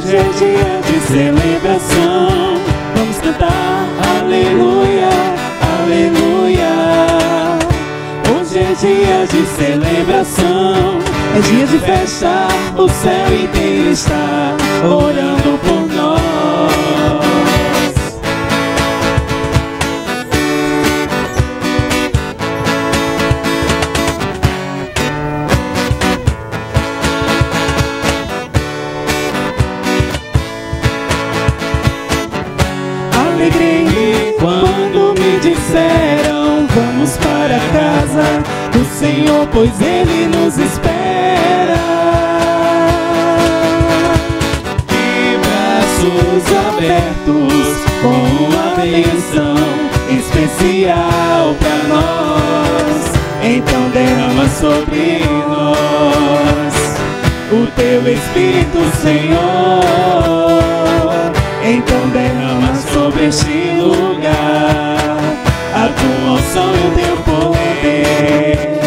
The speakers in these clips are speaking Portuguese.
Hoje é dia de celebração, vamos cantar aleluia, aleluia. Hoje é dia de celebração, é dia de festa, o céu inteiro está orando por nós. Alegrei quando me disseram vamos para casa do Senhor, pois Ele nos espera. De braços abertos, com uma bênção especial para nós. Então derrama sobre nós o Teu Espírito, Senhor. Então derrama sobre este lugar a Tua unção e o Teu poder.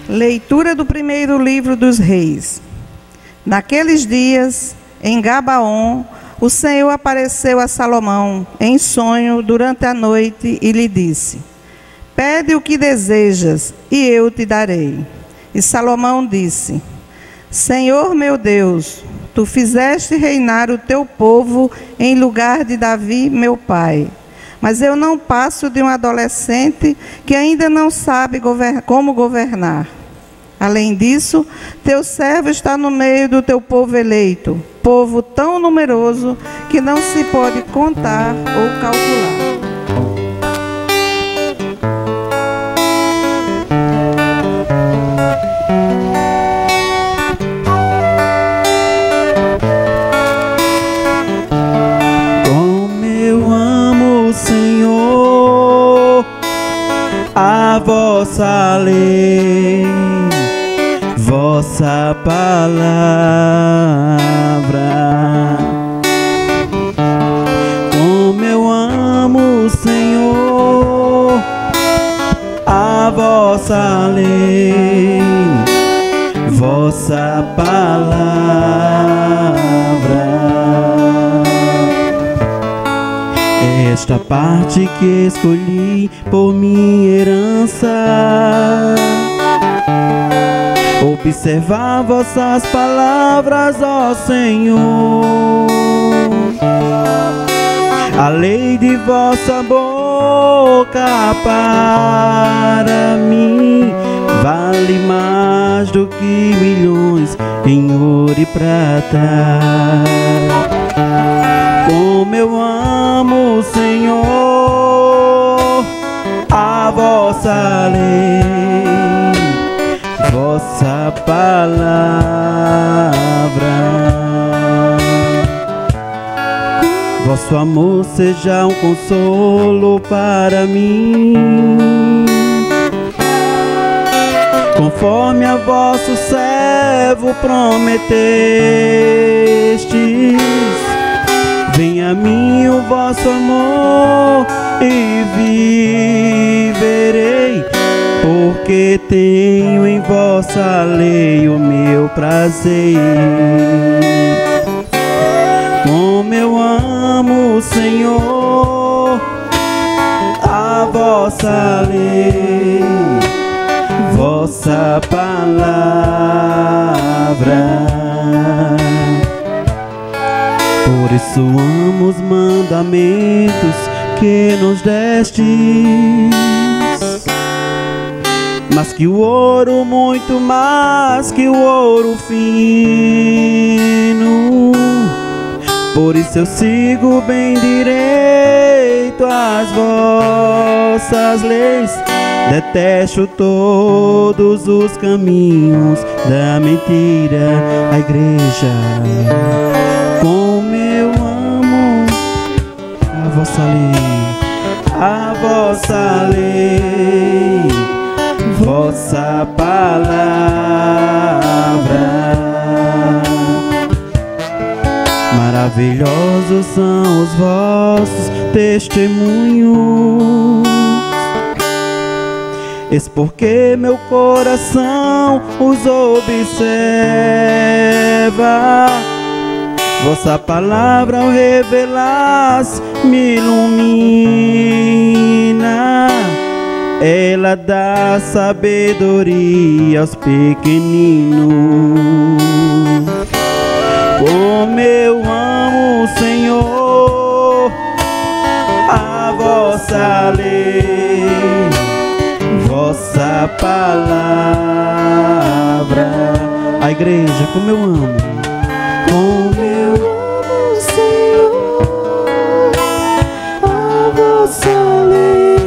Leitura do primeiro livro dos Reis. Naqueles dias, em Gabaon, o Senhor apareceu a Salomão em sonho durante a noite e lhe disse: pede o que desejas e eu te darei. E Salomão disse: Senhor meu Deus, tu fizeste reinar o teu povo em lugar de Davi, meu pai. Mas eu não passo de um adolescente que ainda não sabe como governar. Além disso, teu servo está no meio do teu povo eleito, povo tão numeroso que não se pode contar ou calcular. Como eu amo, Senhor, a vossa lei, vossa palavra. Como eu amo, Senhor, a vossa lei, vossa palavra. Esta parte que escolhi por minha herança, observar vossas palavras, ó Senhor. A lei de vossa boca para mim vale mais do que milhões em ouro e prata. Como eu amo, Senhor, a vossa lei, vossa palavra. Vosso amor seja um consolo para mim, conforme a vosso servo prometestes. Venha a mim o vosso amor e viverei, porque tenho em vossa lei o meu prazer. Como eu amo, Senhor, a vossa lei, vossa palavra. Por isso amo os mandamentos que nos destes, mas que o ouro, muito mais que o ouro fino. Por isso eu sigo bem direito as vossas leis, detesto todos os caminhos da mentira. A igreja, como eu amo a vossa lei, a vossa lei, vossa palavra. maravilhosos são os vossos testemunhos. Eis porque meu coração os observa. Vossa palavra ao revelar-se me ilumina. Ela dá sabedoria aos pequeninos. Como eu amo, Senhor, a vossa lei, vossa palavra. A igreja, como eu amo, como eu amo, Senhor, a vossa lei,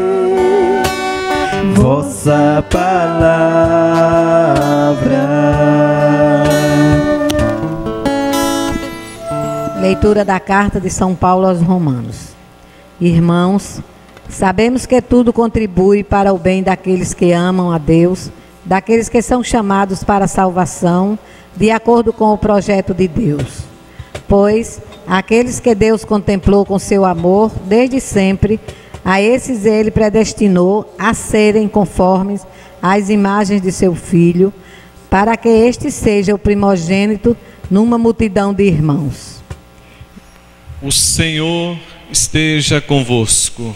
vossa palavra. Leitura da carta de São Paulo aos Romanos. Irmãos, sabemos que tudo contribui para o bem daqueles que amam a Deus, daqueles que são chamados para a salvação, de acordo com o projeto de Deus. Pois, aqueles que Deus contemplou com seu amor desde sempre, a esses ele predestinou a serem conformes às imagens de seu Filho, para que este seja o primogênito numa multidão de irmãos. O Senhor esteja convosco.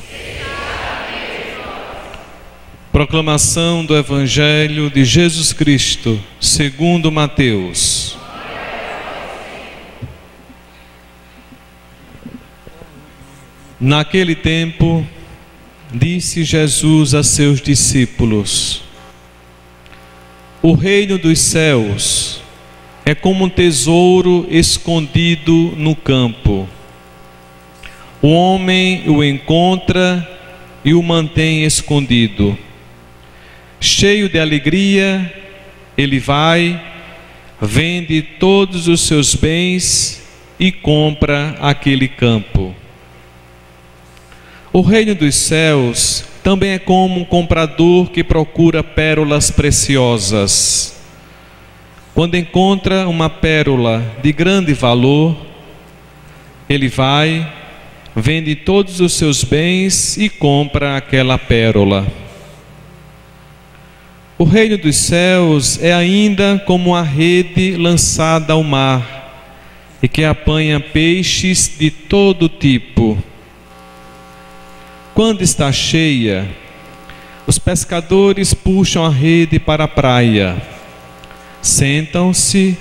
Proclamação do Evangelho de Jesus Cristo, segundo Mateus. Naquele tempo, disse Jesus a seus discípulos: o reino dos céus é como um tesouro escondido no campo. O homem o encontra e o mantém escondido. Cheio de alegria, ele vai, vende todos os seus bens e compra aquele campo. O reino dos céus também é como um comprador que procura pérolas preciosas. Quando encontra uma pérola de grande valor, ele vai, vende todos os seus bens e compra aquela pérola. O reino dos céus é ainda como a rede lançada ao mar e que apanha peixes de todo tipo. Quando está cheia, os pescadores puxam a rede para a praia, sentam-se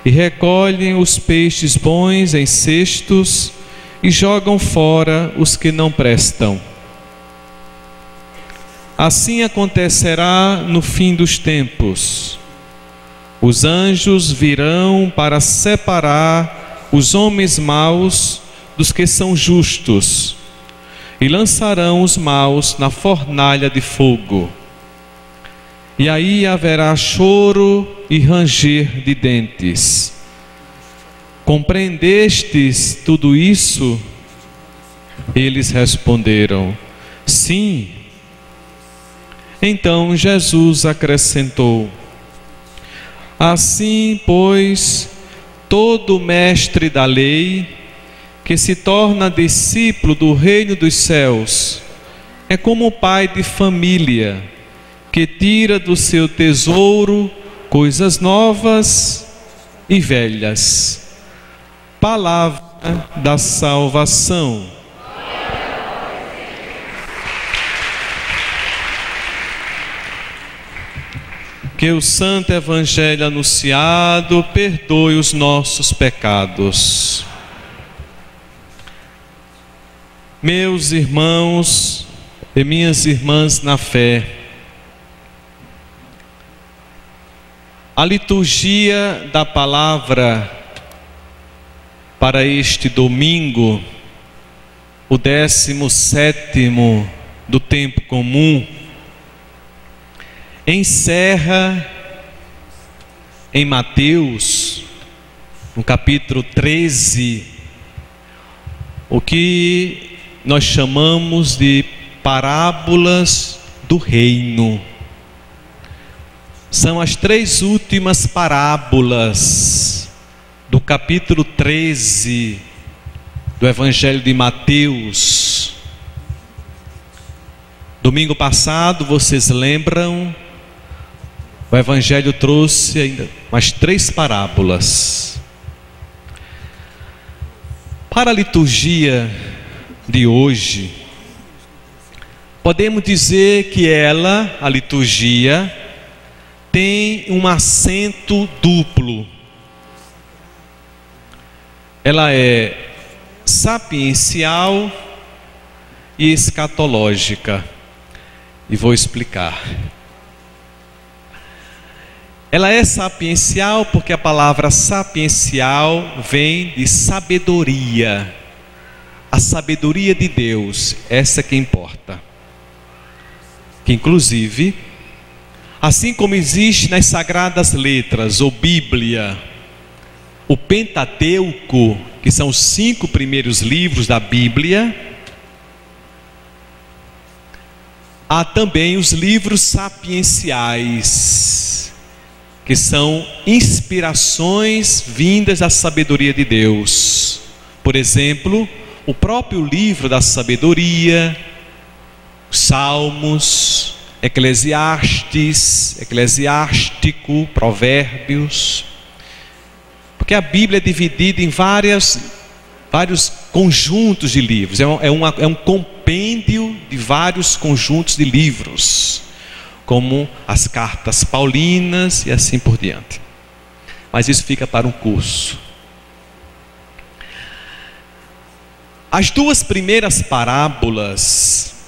e recolhem os peixes bons em cestos e jogam fora os que não prestam. Assim acontecerá no fim dos tempos. Os anjos virão para separar os homens maus dos que são justos e lançarão os maus na fornalha de fogo. E aí haverá choro e ranger de dentes. Compreendestes tudo isso? Eles responderam: sim. Então Jesus acrescentou: assim, pois, todo mestre da lei que se torna discípulo do reino dos céus é como o pai de família que tira do seu tesouro coisas novas e velhas. Palavra da salvação. Que o Santo Evangelho anunciado perdoe os nossos pecados. Meus irmãos e minhas irmãs na fé, a liturgia da palavra para este domingo, o 17º do tempo comum, encerra em Mateus, no capítulo 13, o que nós chamamos de parábolas do reino. São as 3 últimas parábolas do capítulo 13 do Evangelho de Mateus. Domingo passado, vocês lembram, o Evangelho trouxe ainda mais 3 parábolas. Para a liturgia de hoje, podemos dizer que ela, a liturgia, tem um acento duplo. Ela é sapiencial e escatológica. E vou explicar. Ela é sapiencial porque a palavra sapiencial vem de sabedoria. A sabedoria de Deus, essa que importa. Que inclusive, assim como existe nas Sagradas Letras, ou Bíblia, o Pentateuco, que são os 5 primeiros livros da Bíblia, há também os livros sapienciais, que são inspirações vindas da sabedoria de Deus. Por exemplo, o próprio livro da sabedoria, Salmos, Eclesiastes, Eclesiástico, Provérbios. Porque a Bíblia é dividida em vários conjuntos de livros. É um compêndio de vários conjuntos de livros, como as cartas paulinas e assim por diante. Mas isso fica para um curso. As 2 primeiras parábolas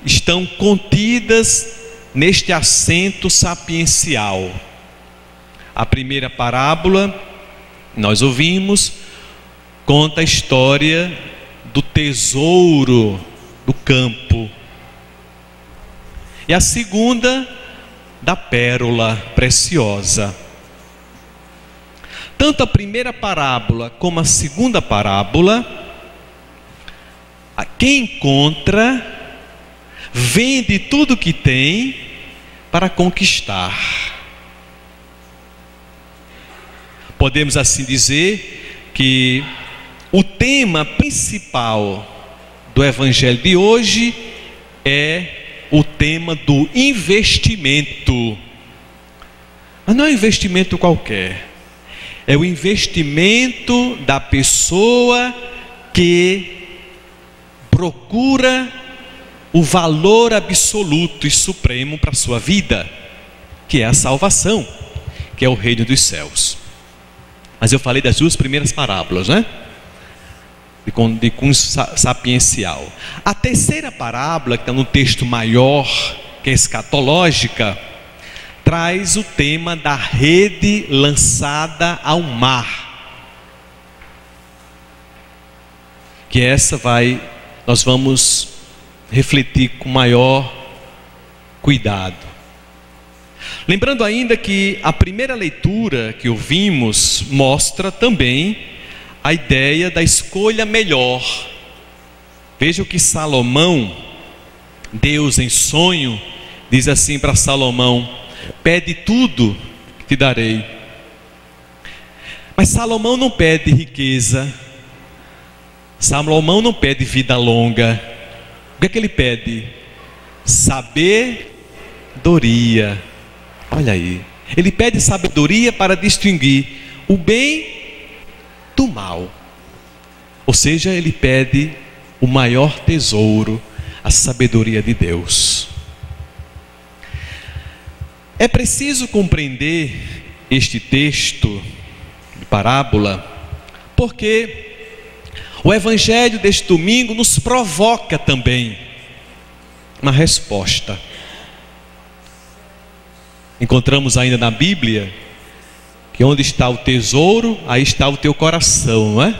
estão contidas neste acento sapiencial. A primeira parábola, nós ouvimos, conta a história do tesouro do campo. E a segunda, da pérola preciosa. Tanto a primeira parábola como a segunda parábola, quem encontra, vende tudo que tem para conquistar. Podemos assim dizer que o tema principal do Evangelho de hoje é o tema do investimento. Mas não é um investimento qualquer. É o investimento da pessoa que procura o valor absoluto e supremo para a sua vida, que é a salvação, que é o reino dos céus. Mas eu falei das 2 primeiras parábolas, né? De cunho sapiencial. A terceira parábola, que está no texto maior, que é escatológica, traz o tema da rede lançada ao mar. Que nós vamos refletir com maior cuidado. Lembrando ainda que a primeira leitura que ouvimos mostra também a ideia da escolha melhor. Veja o que Salomão, Deus em sonho, diz assim para Salomão: pede tudo que te darei. Mas Salomão não pede riqueza, Salomão não pede vida longa. O que ele pede? Sabedoria. Olha aí, ele pede sabedoria para distinguir o bem do mal. Ou seja, ele pede o maior tesouro, a sabedoria de Deus. É preciso compreender este texto de parábola, porque o Evangelho deste domingo nos provoca também uma resposta. Encontramos ainda na Bíblia que onde está o tesouro, aí está o teu coração, não é?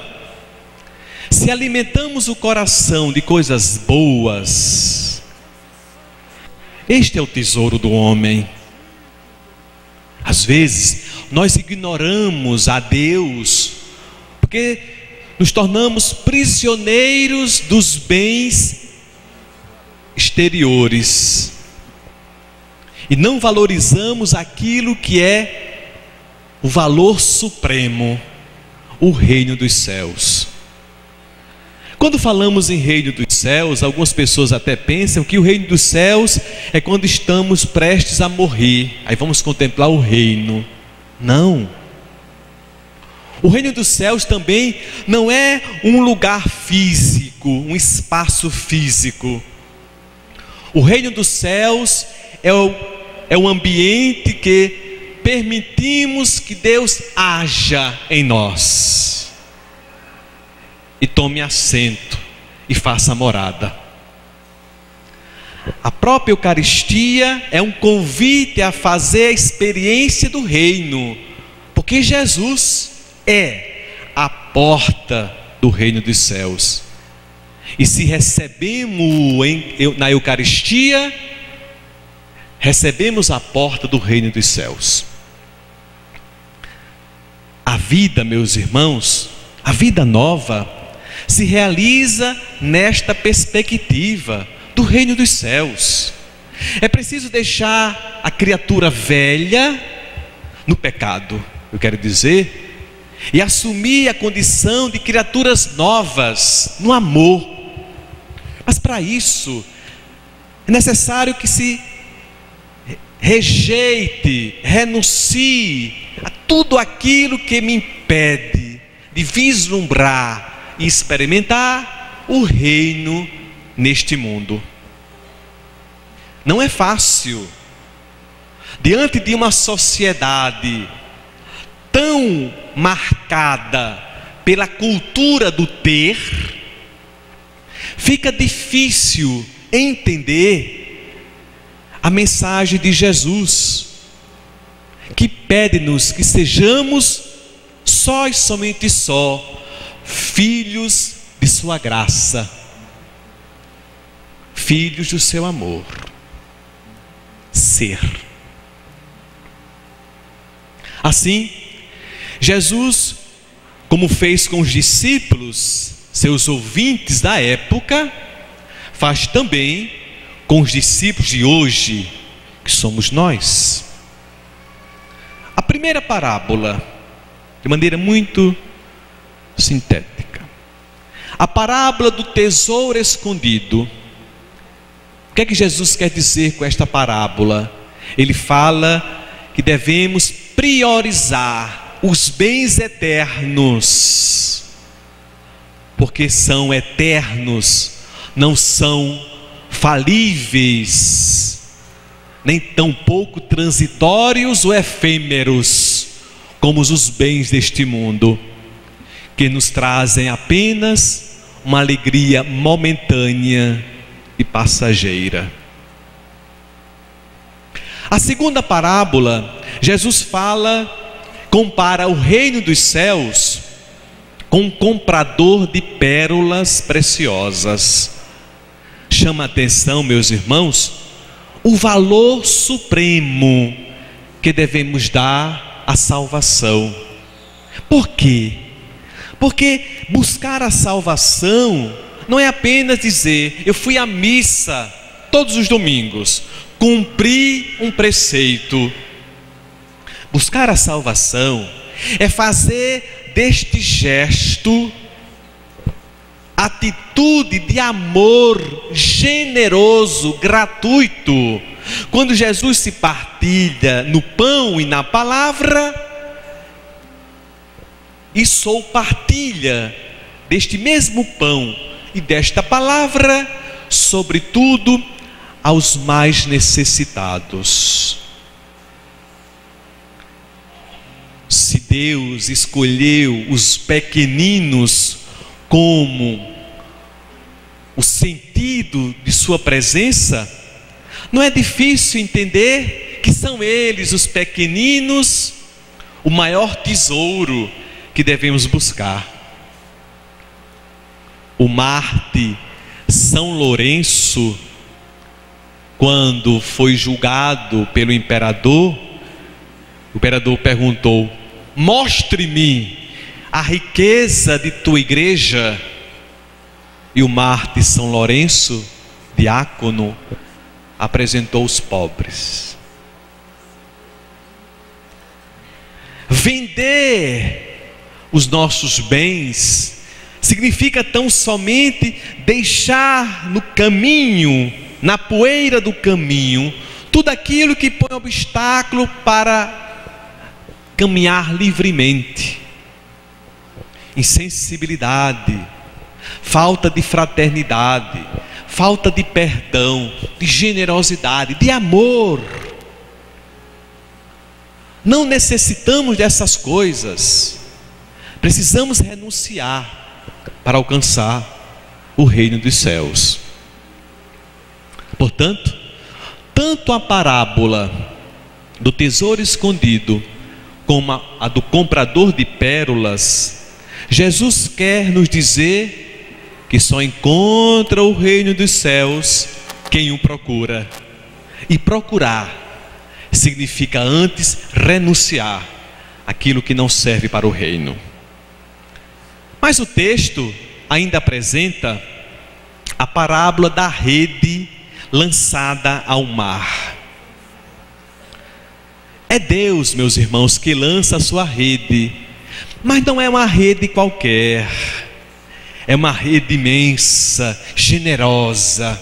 Se alimentamos o coração de coisas boas, este é o tesouro do homem. Às vezes nós ignoramos a Deus, porque nos tornamos prisioneiros dos bens exteriores e não valorizamos aquilo que é o valor supremo, o reino dos céus. Quando falamos em reino dos céus, algumas pessoas até pensam que o reino dos céus é quando estamos prestes a morrer, aí vamos contemplar o reino. Não. O reino dos céus também não é um lugar físico, um espaço físico. O reino dos céus é o ambiente que permitimos que Deus haja em nós e tome assento e faça morada. A própria Eucaristia é um convite a fazer a experiência do reino, porque Jesus é a porta do reino dos céus. E se recebemos na Eucaristia, recebemos a porta do reino dos céus. A vida, meus irmãos, a vida nova se realiza nesta perspectiva do reino dos céus. É preciso deixar a criatura velha no pecado, eu quero dizer, e assumir a condição de criaturas novas no amor. Mas para isso é necessário que se rejeite, renuncie a tudo aquilo que me impede de vislumbrar e experimentar o reino neste mundo. Não é fácil, diante de uma sociedade tão marcada pela cultura do ter, fica difícil entender a mensagem de Jesus, que pede-nos que sejamos só e somente só filhos de sua graça, filhos do seu amor. Ser. Assim, Jesus, como fez com os discípulos, seus ouvintes da época, faz também com os discípulos de hoje, que somos nós. A primeira parábola, de maneira muito sintética, a parábola do tesouro escondido. O que é que Jesus quer dizer com esta parábola? Ele fala que devemos priorizar os bens eternos, porque são eternos, não são falíveis, nem tampouco transitórios ou efêmeros, como os bens deste mundo, que nos trazem apenas uma alegria momentânea e passageira. A segunda parábola, Jesus compara o reino dos céus com um comprador de pérolas preciosas. Chama a atenção, meus irmãos, o valor supremo que devemos dar à salvação. Por quê? Porque buscar a salvação não é apenas dizer, eu fui à missa todos os domingos, cumpri um preceito. Buscar a salvação é fazer deste gesto atitude de amor generoso, gratuito. Quando Jesus se partilha no pão e na palavra, e sou partilha deste mesmo pão e desta palavra, sobretudo aos mais necessitados. Se Deus escolheu os pequeninos como o sentido de sua presença, não é difícil entender que são eles, os pequeninos, o maior tesouro que devemos buscar. O Marte São Lourenço, quando foi julgado pelo imperador, o imperador perguntou: mostre-me a riqueza de tua igreja. E o Marte São Lourenço, diácono, apresentou os pobres. Vender os nossos bens significa tão somente deixar no caminho, na poeira do caminho, tudo aquilo que põe obstáculo para caminhar livremente. Insensibilidade, falta de fraternidade, falta de perdão, de generosidade, de amor. Não necessitamos dessas coisas. Precisamos renunciar para alcançar o reino dos céus. Portanto, tanto a parábola do tesouro escondido como a do comprador de pérolas, Jesus quer nos dizer que só encontra o reino dos céus quem o procura. E procurar significa antes renunciar àquilo que não serve para o reino. Mas o texto ainda apresenta a parábola da rede lançada ao mar. É Deus, meus irmãos, que lança a sua rede, mas não é uma rede qualquer, é uma rede imensa, generosa.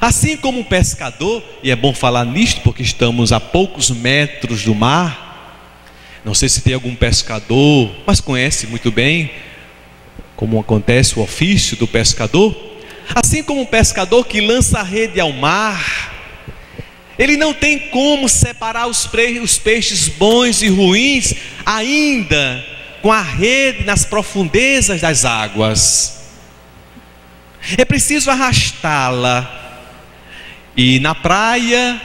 Assim como um pescador, e é bom falar nisto porque estamos a poucos metros do mar, não sei se tem algum pescador, mas conhece muito bem como acontece o ofício do pescador. Assim como um pescador que lança a rede ao mar, ele não tem como separar os peixes bons e ruins ainda com a rede nas profundezas das águas. É preciso arrastá-la, e na praia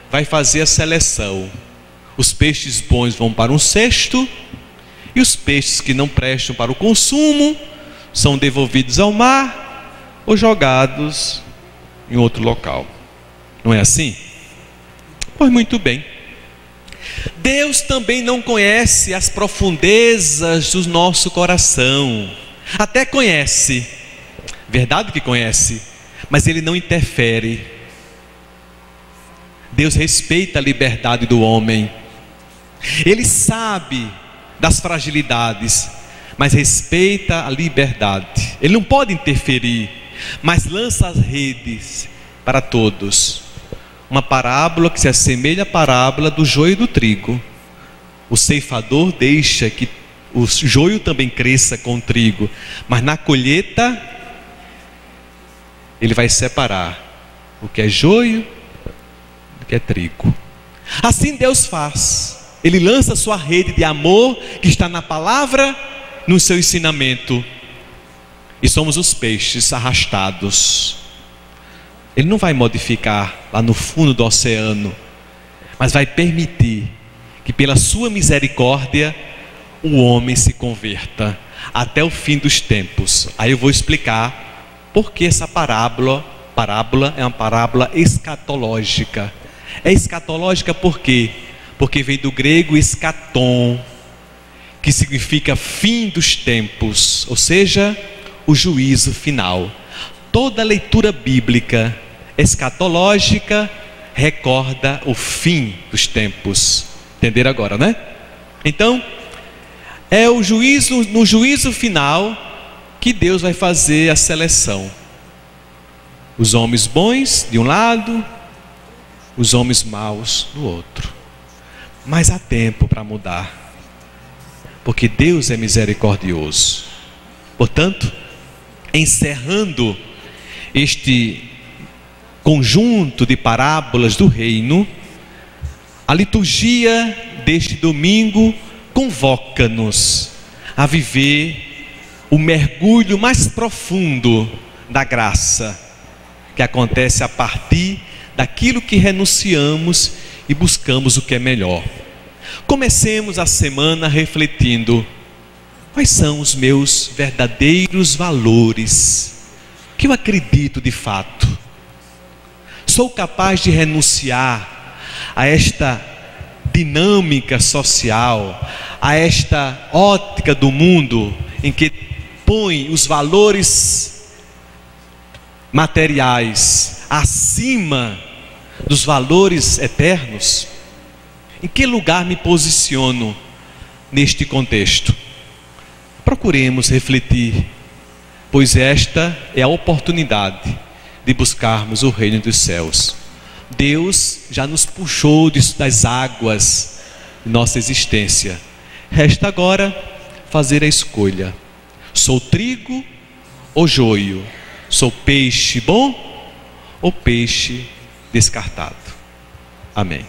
vai fazer a seleção. Os peixes bons vão para um cesto, e os peixes que não prestam para o consumo são devolvidos ao mar ou jogados em outro local. Não é assim? Pois muito bem. Deus também não conhece as profundezas do nosso coração. Até conhece, verdade que conhece, mas Ele não interfere. Deus respeita a liberdade do homem. Ele sabe das fragilidades, mas respeita a liberdade. Ele não pode interferir, mas lança as redes para todos. Uma parábola que se assemelha à parábola do joio e do trigo. O ceifador deixa que o joio também cresça com o trigo, mas na colheita ele vai separar o que é joio do que é trigo. Assim Deus faz. Ele lança a sua rede de amor que está na palavra, no seu ensinamento, e somos os peixes arrastados. Ele não vai modificar lá no fundo do oceano, mas vai permitir que pela sua misericórdia o homem se converta até o fim dos tempos. Aí eu vou explicar por que essa parábola é uma parábola escatológica. É escatológica por quê? Porque vem do grego escatom, que significa fim dos tempos, ou seja, o juízo final. Toda leitura bíblica escatológica recorda o fim dos tempos. Entenderam agora, né? Então, é o juízo, no juízo final, que Deus vai fazer a seleção. Os homens bons de um lado, os homens maus do outro. Mas há tempo para mudar, porque Deus é misericordioso. Portanto, encerrando este conjunto de parábolas do reino, a liturgia deste domingo convoca-nos a viver o mergulho mais profundo da graça, que acontece a partir daquilo que renunciamos e buscamos o que é melhor. Comecemos a semana refletindo: quais são os meus verdadeiros valores, que eu acredito de fato? Sou capaz de renunciar a esta dinâmica social, a esta ótica do mundo em que põe os valores materiais acima dos valores eternos? Em que lugar me posiciono neste contexto? procuremos refletir, pois esta é a oportunidade de buscarmos o reino dos céus. Deus já nos puxou das águas de nossa existência. Resta agora fazer a escolha: sou trigo ou joio? Sou peixe bom ou peixe descartado? Amém.